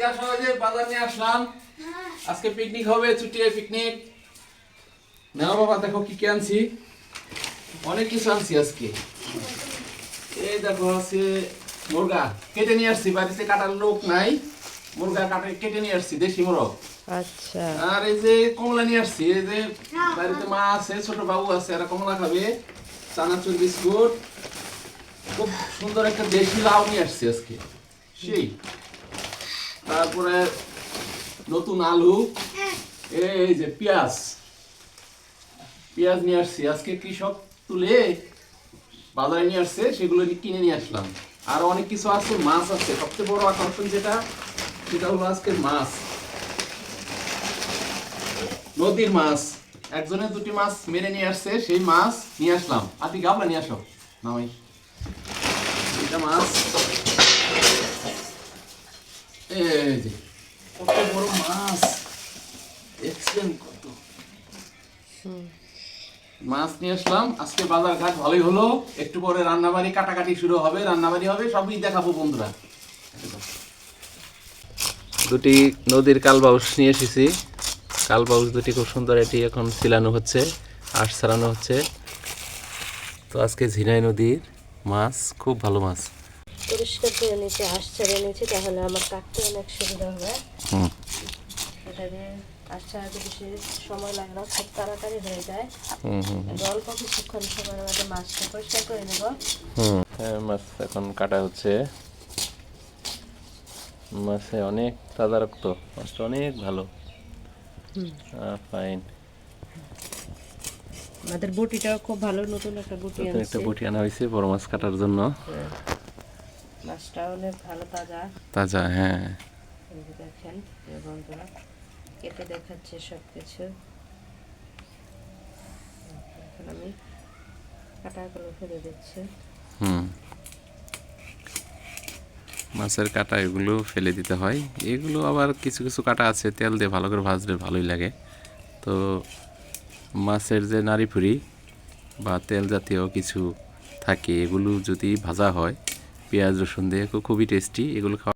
এদিকে আসো, ওই যে বাজার নিয়ে আসলাম। আজকে পিকনিক হবে, ছুটিয়ে পিকনিক। নাও বাবা, দেখো কি কি আনছি। অনেক কিছু আনছি আজকে। এই দেখো আছে মুরগা, কেটে নিয়ে আসছি, বাড়িতে কাটার লোক নাই। মুরগা কেটে নিয়ে আসছি, দেশি মোরগ। আচ্ছা। আর এই যে কমলা নিয়ে আসছি, এই যে বাড়িতে মা আছে, ছোট বাবু আছে, এরা কমলা খাবে। চানাচুর বিস্কুট, খুব সুন্দর একটা দেশি লাউ নিয়ে আসছি আজকে, সেই। তারপরে নতুন আলু, এই যে পেঁয়াজ পেঁয়াজ নিয়ে আসছি আজকে, কৃষক তুলে বাজারে নিয়ে আসছে, সেগুলো কিনে নিয়ে আসলাম। আর অনেক কিছু আছে, মাছ আছে। সবচেয়ে বড় আকর্ষণ যেটা, সেটা হলো আজকে মাছ, নদীর মাছ। একজনের দুটি মাছ মেরে নিয়ে আসছে, সেই মাছ নিয়ে আসলাম। আপনি গাবলা নিয়ে আসো নামাই, এটা মাছ। এই যে কত বড় মাছ, দেখছেন কত মাছ নিয়ে আসলাম আজকে। বাজার ঘাট ভালোই হলো। একটু পরে রান্নাবাড়ি, কাটাকাটি শুরু হবে, রান্নাবাড়ি হবে, সবই দেখাবো বন্ধুরা। দুটি নদীর কালবাউস নিয়ে এসেছি। কালবাউস দুটি খুব সুন্দর, এটি এখন ছিলানো হচ্ছে, আঁশ ছাড়ানো হচ্ছে। তো আজকে ঝিনাই নদীর মাছ, খুব ভালো মাছ। পরিষ্কার করে নিচে আঁশ ছাড়িয়ে নিয়েছি, তাহলে আমার কাটতে অনেক সুবিধা হবে। এটাকে আঁশ ছাড়াতে বেশি সময় লাগে না, খুব তাড়াতাড়ি হয়ে যায়। অল্প কিছুক্ষণ সময়ের মধ্যে মাছটা পরিষ্কার করে নেব। মাছ এখন কাটা হচ্ছে। মাছে অনেক তাজা রক্ত, মাছটা অনেক ভালো, ফাইন। আমাদের বটিটাও খুব ভালো, নতুন একটা বটি আনছি। একটা বটি আনা হয়েছে বড় মাছ কাটার জন্য। মাছটা অনেক ভালো, তাজা তাজা, হ্যাঁ। দেখেন বন্ধুরা, কেটে দেখাচ্ছে সব কিছু। এখন আমি কাটাগুলো ফেলে দিচ্ছি। মাছের কাটা এগুলো ফেলে দিতে হয়। এগুলো আবার কিছু কিছু কাটা আছে তেল দিয়ে ভালো করে ভাজলে ভালোই লাগে। তো মাছের যে নাড়িভুড়ি বা তেল জাতীয় কিছু থাকে, এগুলো যদি ভাজা হয় পেঁয়াজ রসুন দিয়ে, খুবই টেস্টি। এগুলো খাওয়া